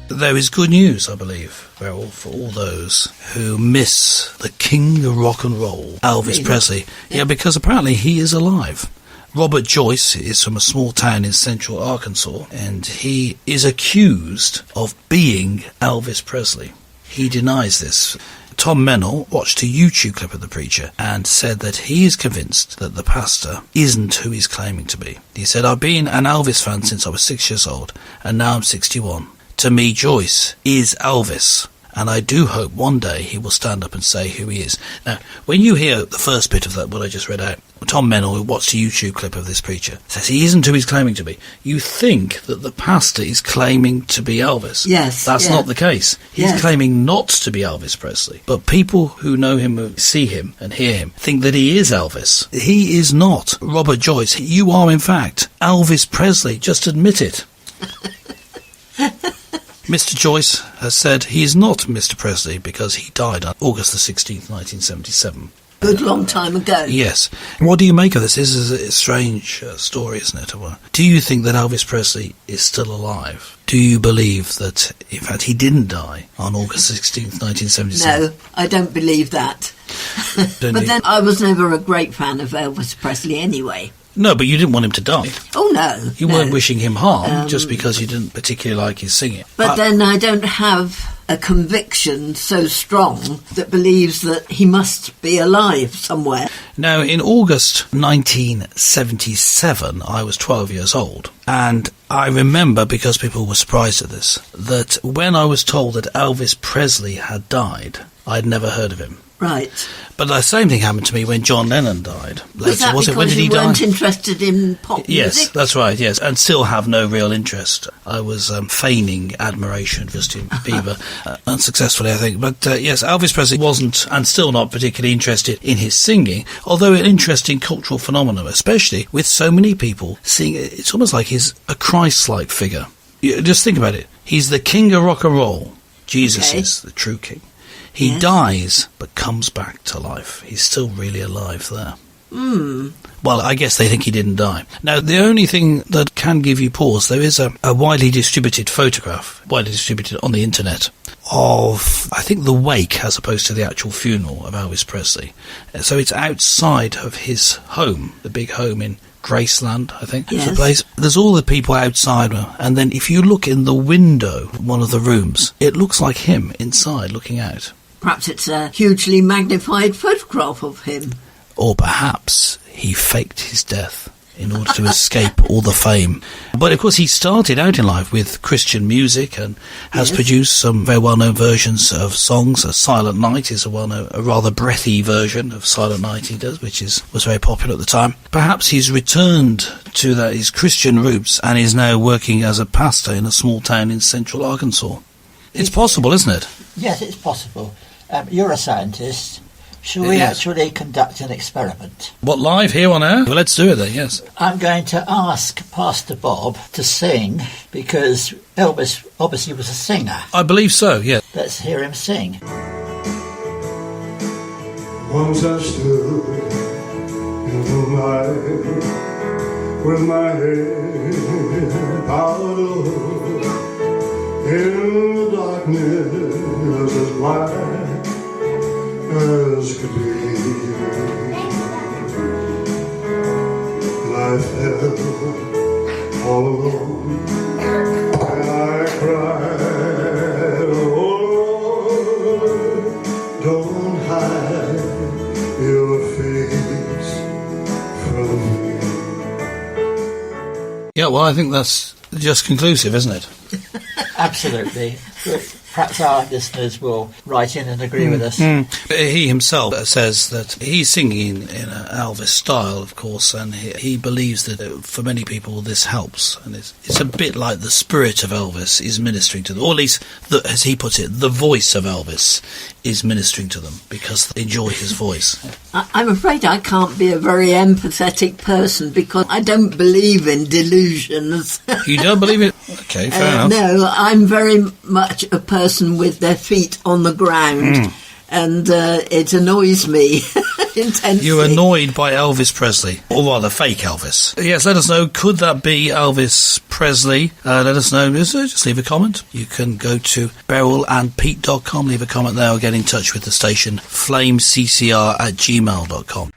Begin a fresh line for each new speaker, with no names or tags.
There is good news, I believe, for all those who miss the king of rock and roll, Elvis Presley. Yeah, because apparently he is alive. Robert Joyce is from a small town in central Arkansas, and he is accused of being Elvis Presley. He denies this. Tom Mennel watched a YouTube clip of the preacher and said that he is convinced that the pastor isn't who he's claiming to be. He said, "I've been an Elvis fan since I was 6 years old, and now I'm 61. To me, Joyce is Elvis, and I do hope one day he will stand up and say who he is." Now, when you hear the first bit of that, what I just read out, Tom Mennel, who watched a YouTube clip of this preacher, says he isn't who he's claiming to be. You think that the pastor is claiming to be Elvis.
Yes.
That's not the case. He's claiming not to be Elvis Presley. But people who know him, who see him and hear him, think that he is Elvis. He is not. Robert Joyce, you are in fact Elvis Presley. Just admit it. Mr. Joyce has said he is not Mr. Presley because he died on August the 16th, 1977.
Good long time ago.
Yes. What do you make of this? This is a strange story, isn't it? Do you think that Elvis Presley is still alive? Do you believe that, in fact, he didn't die on August 16th, 1977?
No, I don't believe that. But then I was never a great fan of Elvis Presley anyway.
No, but you didn't want him to die.
Oh, no.
You weren't wishing him harm just because you didn't particularly like his singing.
But then I don't have a conviction so strong that believes that he must be alive somewhere.
Now, in August 1977, I was 12 years old. And I remember, because people were surprised at this, that when I was told that Elvis Presley had died, I'd never heard of him.
Right.
But the same thing happened to me when John Lennon died.
Later, was it? When did he die? You weren't interested in pop music?
Yes, that's right, yes, and still have no real interest. I was feigning admiration for Justin Bieber, unsuccessfully, I think. But yes, Elvis Presley wasn't, and still not, particularly interested in his singing, although an interesting cultural phenomenon, especially with so many people seeing it. It's almost like he's a Christ-like figure. Just think about it. He's the king of rock and roll. Jesus is the true king. He dies, but comes back to life. He's still really alive there. Well, I guess they think he didn't die. Now, the only thing that can give you pause, there is a widely distributed photograph, widely distributed on the internet, of, I think, the wake as opposed to the actual funeral of Elvis Presley. So it's outside of his home, the big home in Graceland, I think, is the place. There's all the people outside, and then if you look in the window, one of the rooms, it looks like him inside looking out.
Perhaps it's a hugely magnified photograph of him.
Or perhaps he faked his death in order to escape all the fame. But of course he started out in life with Christian music and has produced some very well-known versions of songs. Silent Night is a rather breathy version of Silent Night he does, which was very popular at the time. Perhaps he's returned to his Christian roots and is now working as a pastor in a small town in central Arkansas. It's possible, isn't it?
Yes, it's possible. You're a scientist. Shall we actually conduct an experiment?
What, live here on air? Well, let's do it then, yes.
I'm going to ask Pastor Bob to sing, because Elvis obviously was a singer.
I believe so, yeah.
Let's hear him sing.
Once I stood in the night with my head bowed low, in the darkness as black as could be, and I felt all alone, and I cried, oh Lord, don't hide your face from me.
Yeah, well, I think that's just conclusive, isn't it?
Absolutely. Perhaps our listeners will write in and agree with us.
He himself says that he's singing in an Elvis style, of course, and he believes that for many people this helps. And it's a bit like the spirit of Elvis is ministering to them, or at least, as he puts it, the voice of Elvis is ministering to them because they enjoy his voice.
I'm afraid I can't be a very empathetic person because I don't believe in delusions.
You don't believe it? Okay, fair enough.
No, I'm very much a person with their feet on the ground, and it annoys me intensely.
You're annoyed by Elvis Presley, or rather fake Elvis. Yes, let us know, could that be Elvis Presley? Let us know, just leave a comment. You can go to berylandpete.com, leave a comment there, or get in touch with the station flamecr@gmail.com.